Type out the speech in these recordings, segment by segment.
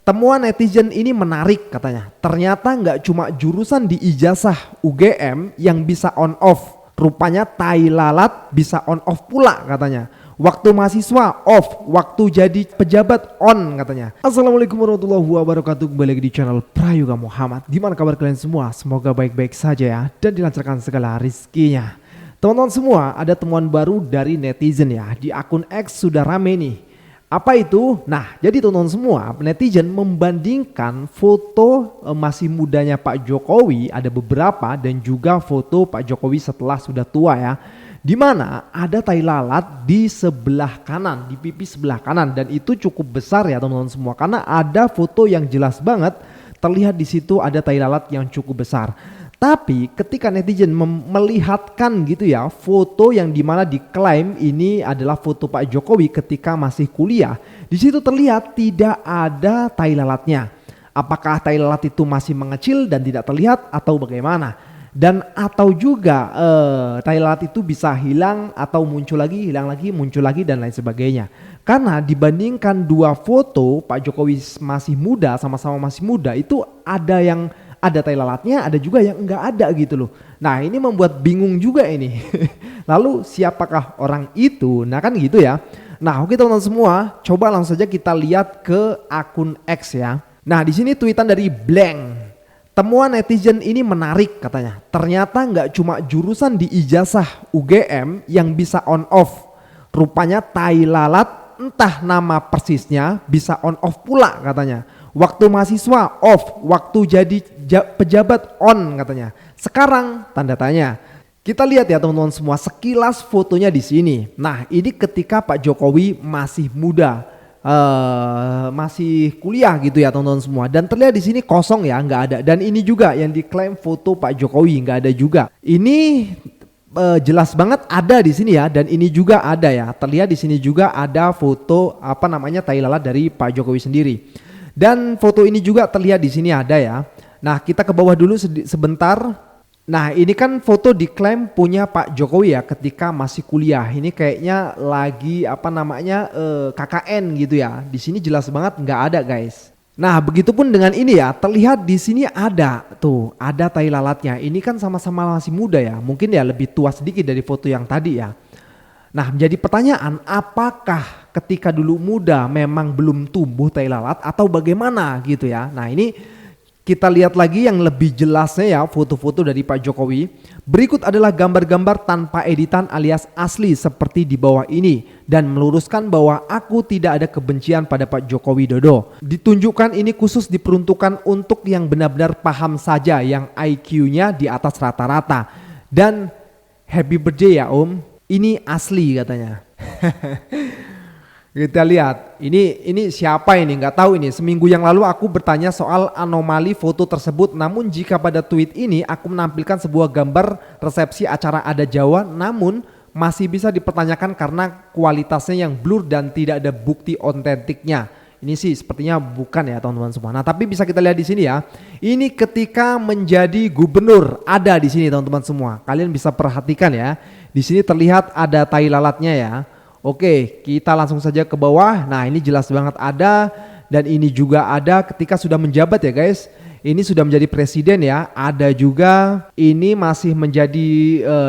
Temuan netizen ini menarik katanya. Ternyata nggak cuma jurusan di ijazah UGM yang bisa on off. Rupanya tai lalat bisa on off pula katanya. Waktu mahasiswa off, waktu jadi pejabat on katanya. Assalamualaikum warahmatullahi wabarakatuh. Kembali lagi di channel Prayoga Muhammad. Gimana kabar kalian semua? Semoga baik-baik saja ya, dan dilancarkan segala rizkinya. Teman-teman semua, ada temuan baru dari netizen ya. Di akun X sudah rame nih. Apa itu? Nah, jadi teman-teman semua, netizen membandingkan foto masih mudanya Pak Jokowi, ada beberapa, dan juga foto Pak Jokowi setelah sudah tua ya. Di mana ada tai lalat di sebelah kanan, di pipi sebelah kanan, dan itu cukup besar ya teman-teman semua, karena ada foto yang jelas banget terlihat di situ ada tai lalat yang cukup besar. Tapi ketika netizen melihatkan gitu ya foto yang dimana diklaim ini adalah foto Pak Jokowi ketika masih kuliah, di situ terlihat tidak ada tai lalatnya. Apakah tai lalat itu masih mengecil dan tidak terlihat atau bagaimana? Dan atau juga tai lalat itu bisa hilang atau muncul lagi, hilang lagi, muncul lagi, dan lain sebagainya. Karena dibandingkan dua foto Pak Jokowi masih muda, sama-sama masih muda, itu ada yang ada tai lalatnya, ada juga yang enggak ada gitu loh. Nah, ini membuat bingung juga ini. Lalu siapakah orang itu? Nah, kan gitu ya. Nah, oke teman-teman semua, coba langsung saja kita lihat ke akun X ya. Nah, di sini tweetan dari Blank. Temuan netizen ini menarik katanya. Ternyata nggak cuma jurusan di ijazah UGM yang bisa on off. Rupanya tai lalat, entah nama persisnya, bisa on off pula katanya. Waktu mahasiswa off, waktu jadi pejabat on katanya. Sekarang tanda tanya. Kita lihat ya teman-teman semua sekilas fotonya di sini. Nah, ini ketika Pak Jokowi masih muda, masih kuliah gitu ya teman-teman semua. Dan terlihat di sini kosong ya, nggak ada. Dan ini juga yang diklaim foto Pak Jokowi nggak ada juga. Ini jelas banget ada di sini ya, dan ini juga ada ya. Terlihat di sini juga ada foto tai lalat dari Pak Jokowi sendiri. Dan foto ini juga terlihat di sini ada ya. Nah, kita ke bawah dulu sebentar. Nah, ini kan foto diklaim punya Pak Jokowi ya ketika masih kuliah. Ini kayaknya lagi KKN gitu ya. Di sini jelas banget nggak ada guys. Nah, begitupun dengan ini ya. Terlihat di sini ada tuh, ada tai lalatnya. Ini kan sama-sama masih muda ya. Mungkin ya lebih tua sedikit dari foto yang tadi ya. Nah, menjadi pertanyaan, apakah ketika dulu muda memang belum tumbuh tai lalat atau bagaimana gitu ya. Nah, ini kita lihat lagi yang lebih jelasnya ya foto-foto dari Pak Jokowi. Berikut adalah gambar-gambar tanpa editan alias asli seperti di bawah ini. Dan meluruskan bahwa aku tidak ada kebencian pada Pak Joko Widodo. Ditunjukkan ini khusus diperuntukkan untuk yang benar-benar paham saja, yang IQ-nya di atas rata-rata. Dan happy birthday ya Om. Ini asli katanya. Kita lihat, ini siapa ini? Nggak tahu ini. Seminggu yang lalu aku bertanya soal anomali foto tersebut. Namun jika pada tweet ini aku menampilkan sebuah gambar resepsi acara adat Jawa, namun masih bisa dipertanyakan karena kualitasnya yang blur dan tidak ada bukti otentiknya. Ini sih sepertinya bukan ya teman-teman semua. Nah, tapi bisa kita lihat di sini ya. Ini ketika menjadi gubernur ada di sini teman-teman semua. Kalian bisa perhatikan ya. Di sini terlihat ada tai lalatnya ya. Oke, kita langsung saja ke bawah. Nah, ini jelas banget ada, dan ini juga ada ketika sudah menjabat ya guys. Ini sudah menjadi presiden ya. Ada juga ini masih menjadi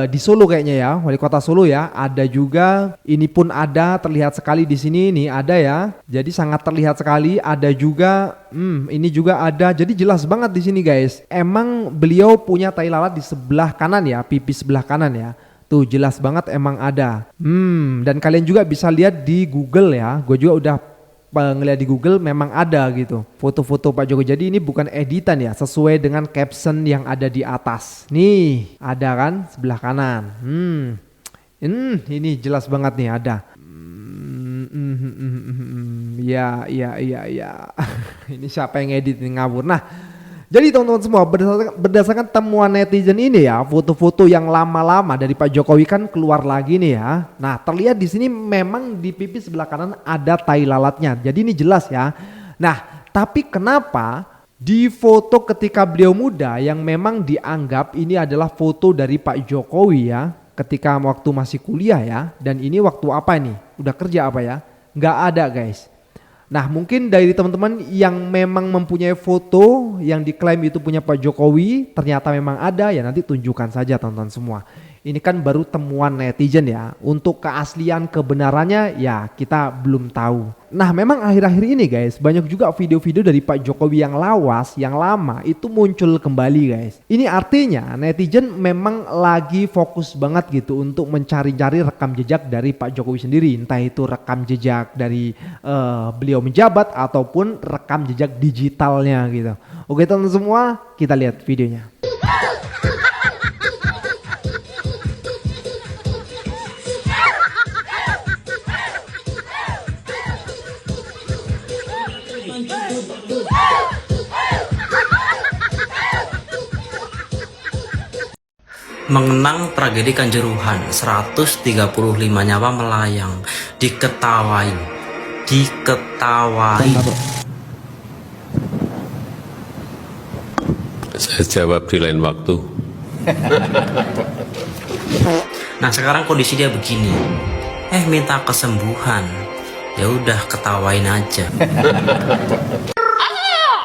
di Solo kayaknya ya, wali kota Solo ya. Ada juga, ini pun ada, terlihat sekali di sini nih ada ya. Jadi sangat terlihat sekali. Ada juga, ini juga ada. Jadi jelas banget di sini guys. Emang beliau punya tai lalat di sebelah kanan ya, pipi sebelah kanan ya. Tuh jelas banget emang ada. Dan kalian juga bisa lihat di Google ya. Gue juga udah ngeliat di Google, memang ada gitu foto-foto Pak Jokowi. Jadi ini bukan editan ya, sesuai dengan caption yang ada di atas. Nih ada kan sebelah kanan. Ini jelas banget nih ada. Ya. Ini siapa yang edit ini, ngawur. Nah, jadi teman-teman semua, berdasarkan temuan netizen ini ya, foto-foto yang lama-lama dari Pak Jokowi kan keluar lagi nih ya. Nah, terlihat di sini memang di pipi sebelah kanan ada tai lalatnya. Jadi ini jelas ya. Nah, tapi kenapa di foto ketika beliau muda yang memang dianggap ini adalah foto dari Pak Jokowi ya, ketika waktu masih kuliah ya, dan ini waktu apa nih? Udah kerja apa ya? Nggak ada guys. Nah mungkin dari teman-teman yang memang mempunyai foto yang diklaim itu punya Pak Jokowi, ternyata memang ada, ya nanti tunjukkan saja teman-teman semua. Ini kan baru temuan netizen ya, untuk keaslian kebenarannya ya kita belum tahu. Nah memang akhir-akhir ini guys, banyak juga video-video dari Pak Jokowi yang lawas, yang lama itu muncul kembali guys. Ini artinya netizen memang lagi fokus banget gitu untuk mencari-cari rekam jejak dari Pak Jokowi sendiri. Entah itu rekam jejak dari beliau menjabat ataupun rekam jejak digitalnya gitu. Oke teman-teman semua, kita lihat videonya. Mengenang tragedi Kanjuruhan, 135 nyawa melayang, diketawain. Saya jawab di lain waktu. Nah sekarang kondisi dia begini, minta kesembuhan, ya udah ketawain aja.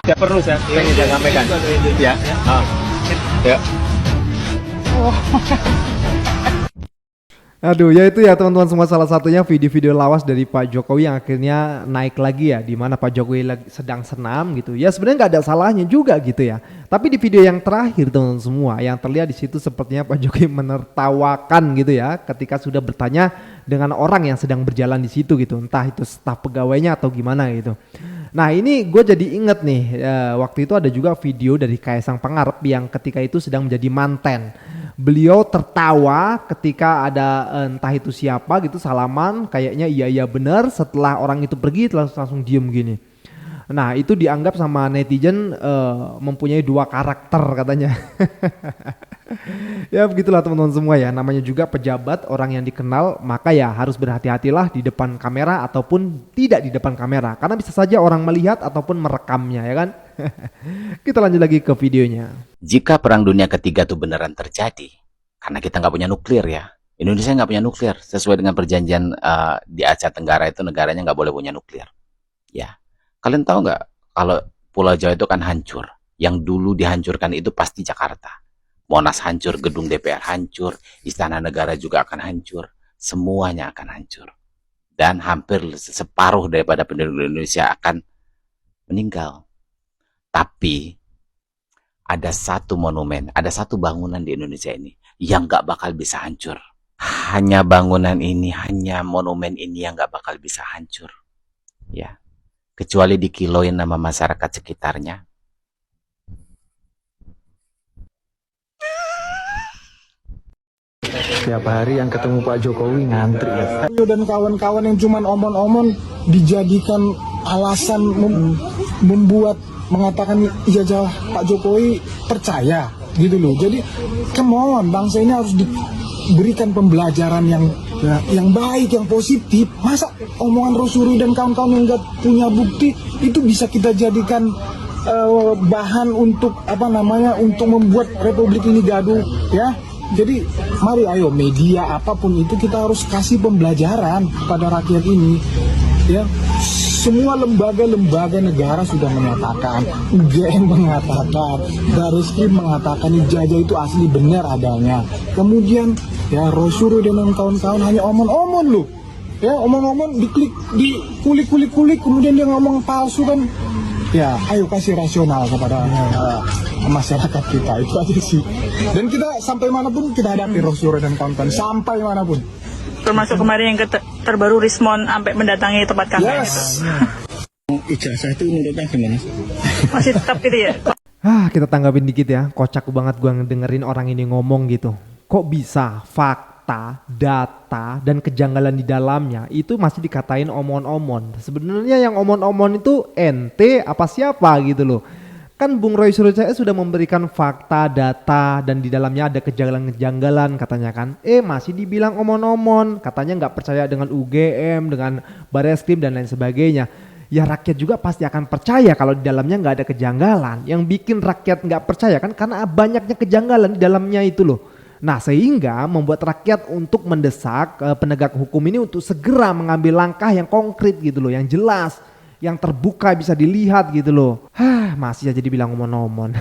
Tidak perlu saya ingin saya sampaikan. Ya. Ya. Aduh ya itu ya teman-teman semua, salah satunya video-video lawas dari Pak Jokowi yang akhirnya naik lagi ya, di mana Pak Jokowi lagi sedang senam gitu ya, sebenarnya nggak ada salahnya juga gitu ya. Tapi di video yang terakhir teman-teman semua yang terlihat di situ sepertinya Pak Jokowi menertawakan gitu ya ketika sudah bertanya dengan orang yang sedang berjalan di situ gitu, entah itu staf pegawainya atau gimana gitu. Nah ini gue jadi inget nih waktu itu ada juga video dari Kaisang Pangarep yang ketika itu sedang menjadi manten. Beliau tertawa ketika ada entah itu siapa gitu salaman, kayaknya iya bener, setelah orang itu pergi langsung diem gini. Nah itu dianggap sama netizen mempunyai dua karakter katanya. Ya begitulah teman-teman semua ya, namanya juga pejabat, orang yang dikenal, maka ya harus berhati-hatilah di depan kamera ataupun tidak di depan kamera, karena bisa saja orang melihat ataupun merekamnya ya kan. Kita lanjut lagi ke videonya. Jika perang dunia ketiga itu beneran terjadi, karena kita nggak punya nuklir ya, Indonesia nggak punya nuklir, sesuai dengan perjanjian di Asia Tenggara itu negaranya nggak boleh punya nuklir. Ya, kalian tahu nggak kalau Pulau Jawa itu kan hancur, yang dulu dihancurkan itu pasti Jakarta. Monas hancur, gedung DPR hancur, Istana Negara juga akan hancur, semuanya akan hancur. Dan hampir separuh daripada penduduk Indonesia akan meninggal. Tapi ada satu monumen, ada satu bangunan di Indonesia ini yang gak bakal bisa hancur. Hanya bangunan ini, hanya monumen ini yang gak bakal bisa hancur. Ya, kecuali dikiloin sama masyarakat sekitarnya. Tiap hari yang ketemu Pak Jokowi ngantri ya. Dan kawan-kawan yang cuman omon-omon dijadikan alasan membuat mengatakan ijazah Pak Jokowi percaya gitu loh. Jadi come on, bangsa ini harus diberikan pembelajaran yang baik, yang positif. Masa omongan Rosuri dan kawan-kawan yang nggak punya bukti itu bisa kita jadikan bahan untuk untuk membuat republik ini gaduh ya. Jadi mari ayo media apapun itu kita harus kasih pembelajaran pada rakyat ini ya. Semua lembaga-lembaga negara sudah menyatakan, UGM mengatakan, Baris-Krim mengatakan ijazah itu asli benar adanya. Kemudian ya Rosuri dan kawan-kawan hanya omon-omon loh. Ya omon-omon diklik, dikulik-kulik, kemudian dia ngomong palsu kan. Ya ayo kasih rasional kepada masyarakat kita, itu aja sih. Dan kita sampai manapun kita hadapi Rosuri dan kawan-kawan, sampai manapun. Termasuk kemarin yang terbaru Rismon sampai mendatangi tempat kami. Yes. Ijazah itu menurutnya gimana? Masih tetap gitu ya? Kita tanggapin dikit ya, kocak banget gua ngedengerin orang ini ngomong gitu. Kok bisa fakta, data, dan kejanggalan di dalamnya itu masih dikatain omon-omon. Sebenarnya yang omon-omon itu ente apa siapa gitu loh. Kan Bung Roy Suryo sudah memberikan fakta, data, dan di dalamnya ada kejanggalan-kejanggalan katanya kan. Masih dibilang omon-omon, katanya nggak percaya dengan UGM, dengan Baris-Krim dan lain sebagainya. Ya rakyat juga pasti akan percaya kalau di dalamnya nggak ada kejanggalan. Yang bikin rakyat nggak percaya kan karena banyaknya kejanggalan di dalamnya itu loh. Nah sehingga membuat rakyat untuk mendesak penegak hukum ini untuk segera mengambil langkah yang konkret gitu loh, yang jelas. yang terbuka bisa dilihat gitu loh. Masih aja dibilang omon-omon.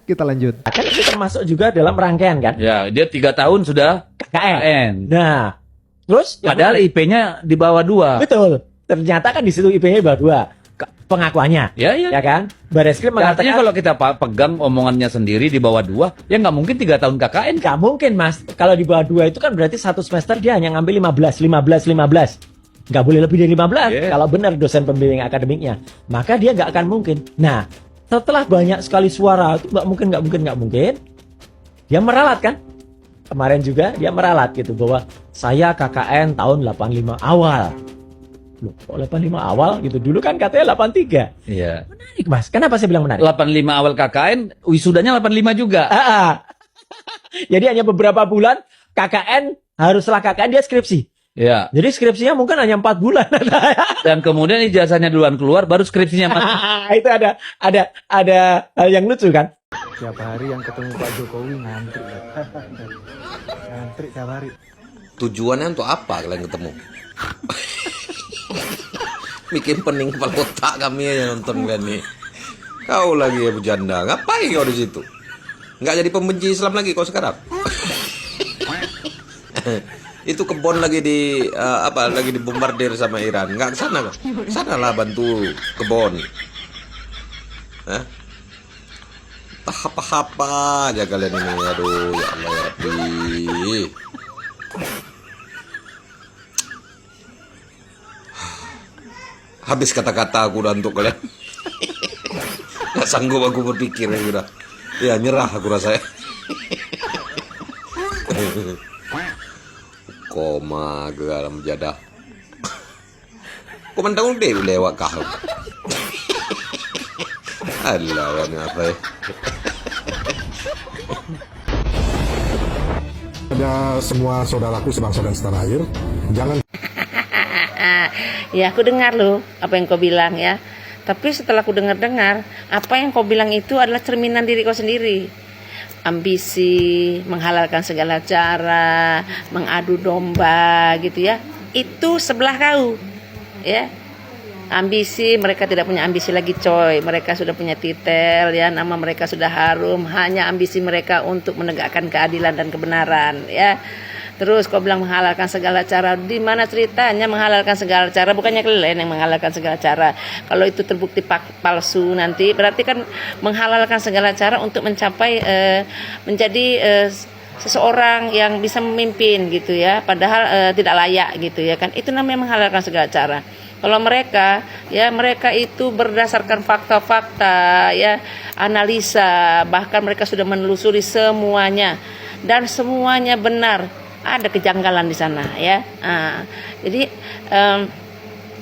Kita lanjut. Kan itu termasuk juga dalam rangkaian kan? Ya, dia 3 tahun sudah KKN. Nah, terus Padahal IP-nya di bawah 2. betul. Ternyata kan di situ IP-nya di bawah 2 pengakuannya. Ya, ya. Ya kan? Bareskrim Artinya mengatakan kalau kita pegang omongannya sendiri di bawah 2, ya nggak mungkin 3 tahun KKN. nggak mungkin Mas. Kalau di bawah 2 itu kan berarti satu semester dia hanya ngambil 15. Nggak boleh lebih dari 15 Yeah. kalau benar dosen pembimbing akademiknya. Maka dia nggak akan mungkin. Nah, setelah banyak sekali suara itu nggak mungkin. Dia meralat kan? Kemarin juga dia meralat gitu bahwa saya KKN tahun 85 awal. Loh, kok 85 awal gitu? Dulu kan katanya 83. Iya. Menarik Mas. Kenapa saya bilang menarik? 85 awal KKN, wisudanya 85 juga. Jadi hanya beberapa bulan KKN, haruslah KKN dia skripsi. Ya. Jadi skripsinya mungkin hanya 4 bulan. Dan kemudian ijazahnya duluan keluar, baru skripsinya masuk. Itu ada hal yang lucu kan? Tiap hari yang ketemu Pak Jokowi ngantri. Ngantri tiap hari. Tujuannya untuk apa kalian ketemu? Bikin pening kepala otak kami aja nonton kan nih. Kau lagi ya bercanda. Ngapain kau di situ? Nggak jadi pembenci Islam lagi kau sekarang? Itu kebon lagi lagi dibombardir sama Iran. Nggak kesana kok. Kesana lah bantu kebon. Hah? Apa-apa aja kalian ini. Aduh, ya Allah ya Rabbi. Habis kata-kata aku udah untuk kalian. Nggak sanggup aku berpikir ya udah. Ya nyerah aku rasanya. Koma ke dalam jadah. Kau mentang udah lewat kau. Alah ini apa ya? Ada semua saudaraku sebangsa dan setanah air, jangan. Ya aku dengar loh apa yang kau bilang ya. Tapi setelah aku dengar-dengar, apa yang kau bilang itu adalah cerminan diri kau sendiri. Ambisi, menghalalkan segala cara, mengadu domba gitu ya. Itu sebelah kau. Ya. Ambisi, mereka tidak punya ambisi lagi coy. Mereka sudah punya titel ya, nama mereka sudah harum. Hanya ambisi mereka untuk menegakkan keadilan dan kebenaran ya. Terus kau bilang menghalalkan segala cara. Di mana ceritanya menghalalkan segala cara? Bukannya kalian yang menghalalkan segala cara. Kalau itu terbukti palsu nanti, berarti kan menghalalkan segala cara untuk mencapai menjadi seseorang yang bisa memimpin gitu ya. Padahal tidak layak gitu ya kan. Itu namanya menghalalkan segala cara. Kalau mereka itu berdasarkan fakta-fakta ya, analisa, bahkan mereka sudah menelusuri semuanya dan semuanya benar. Ada kejanggalan di sana ya. Jadi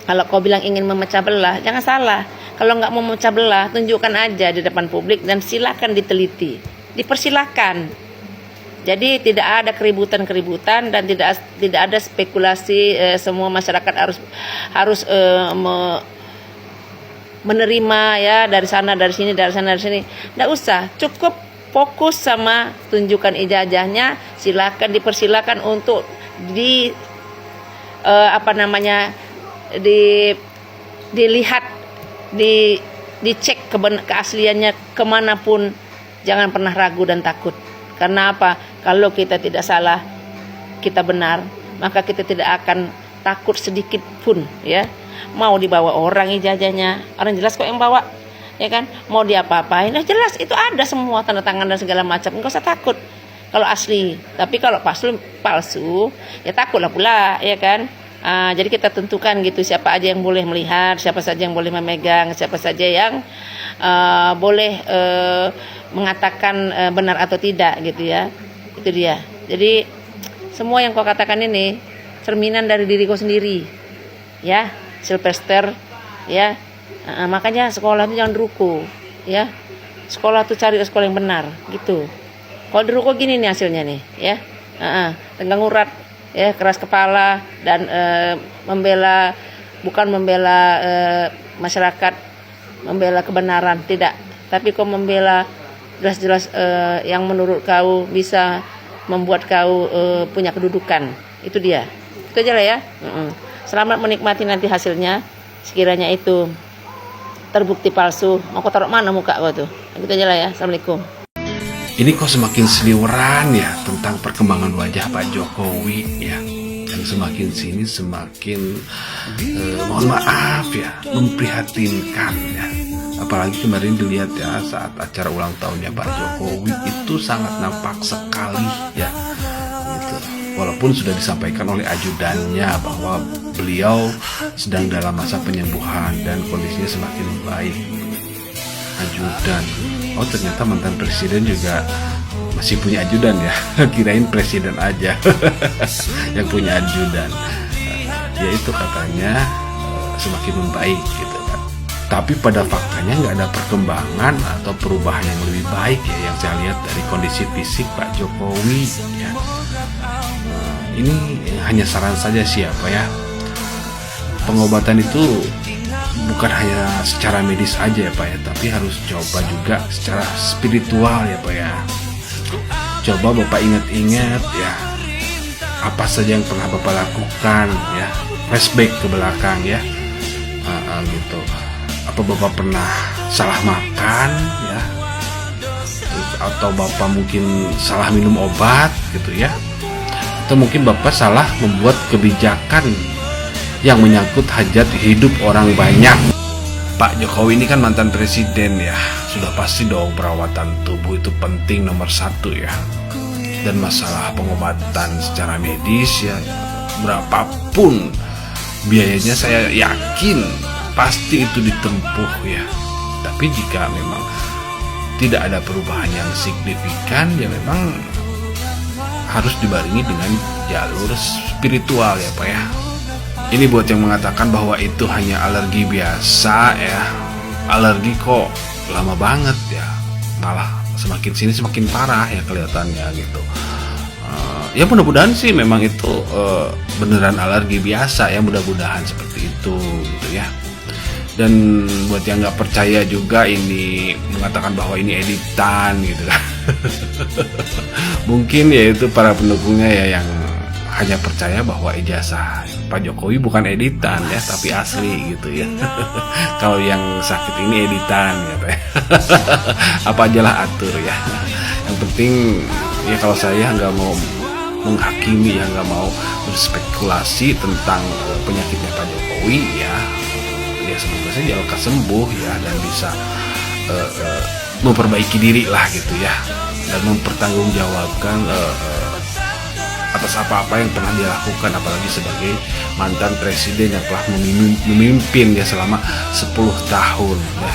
kalau kau bilang ingin memecah belah, jangan salah. Kalau nggak mau memecah belah, tunjukkan aja di depan publik dan silakan diteliti, dipersilakan. Jadi tidak ada keributan dan tidak ada spekulasi. Semua masyarakat harus menerima ya dari sana dari sini dari sana dari sini. Nggak usah, cukup fokus sama tunjukkan ijazahnya, silakan dipersilakan untuk dilihat, dicek keasliannya kemanapun, jangan pernah ragu dan takut. Karena apa? Kalau kita tidak salah, kita benar, maka kita tidak akan takut sedikit pun ya. Mau dibawa orang ijazahnya, orang jelas kok yang bawa. Ya kan, mau diapa-apain, nah jelas itu ada semua tanda tangan dan segala macam, nggak usah takut kalau asli. Tapi kalau palsu, ya takutlah pula, ya kan. Jadi kita tentukan gitu siapa aja yang boleh melihat, siapa saja yang boleh memegang, siapa saja yang boleh mengatakan benar atau tidak gitu ya. Itu dia. Jadi semua yang kau katakan ini cerminan dari diri kau sendiri, ya, Sylvester, ya. Makanya sekolah itu jangan ruko ya. Sekolah tuh cari sekolah yang benar gitu. Kalau di ruko gini nih hasilnya nih ya. Tenggang urat ya, keras kepala dan bukan membela masyarakat, membela kebenaran, tidak. Tapi kau membela jelas-jelas yang menurut kau bisa membuat kau punya kedudukan. Itu dia. Itu aja lah ya. Selamat menikmati nanti hasilnya. Sekiranya itu terbukti palsu. Mau kau taruh mana muka kau tuh? Gitu aja lah ya. Assalamualaikum. Ini kok semakin seliweran ya tentang perkembangan wajah Pak Jokowi ya. Yang semakin sini semakin mohon maaf ya, memprihatinkan ya. Apalagi kemarin dilihat ya saat acara ulang tahunnya Pak Jokowi itu sangat nampak sekali ya. Gitu. Walaupun sudah disampaikan oleh ajudannya bahwa beliau sedang dalam masa penyembuhan dan kondisinya semakin baik. Ajudan, oh ternyata mantan presiden juga masih punya ajudan ya. Kirain presiden aja yang punya ajudan. Ya itu katanya semakin membaik gitu kan. Tapi pada faktanya nggak ada perkembangan atau perubahan yang lebih baik ya yang saya lihat dari kondisi fisik Pak Jokowi ya. Ini hanya saran saja siapa ya. Pengobatan itu bukan hanya secara medis aja ya Pak ya, tapi harus coba juga secara spiritual ya Pak ya. Coba Bapak ingat-ingat ya, apa saja yang pernah Bapak lakukan ya, flashback ke belakang ya, gitu. Apa Bapak pernah salah makan ya, atau Bapak mungkin salah minum obat gitu ya, atau mungkin Bapak salah membuat kebijakan yang menyangkut hajat hidup orang banyak. Pak Jokowi ini kan mantan presiden ya, sudah pasti dong perawatan tubuh itu penting nomor satu ya. Dan masalah pengobatan secara medis ya, berapapun biayanya saya yakin pasti itu ditempuh ya. Tapi jika memang tidak ada perubahan yang signifikan ya memang harus dibarengi dengan jalur spiritual ya Pak ya. Ini buat yang mengatakan bahwa itu hanya alergi biasa ya. Alergi kok lama banget ya. Malah semakin sini semakin parah ya kelihatannya gitu. Ya mudah-mudahan sih memang itu beneran alergi biasa ya. Mudah-mudahan seperti itu gitu ya. Dan buat yang nggak percaya juga ini mengatakan bahwa ini editan gitu kan. Mungkin ya itu para pendukungnya ya yang hanya percaya bahwa ijazah Pak Jokowi bukan editan ya, tapi asli gitu ya. Kalau yang sakit ini editan ya Pak. Apa ajalah atur ya. Yang penting ya kalau saya nggak mau menghakimi ya, nggak mau berspekulasi tentang penyakitnya Pak Jokowi ya. Ya semoga saja lekas sembuh ya dan bisa memperbaiki diri lah gitu ya, dan mempertanggungjawabkan atas apa-apa yang pernah dia lakukan, apalagi sebagai mantan presiden yang telah memimpin ya selama 10 tahun ya.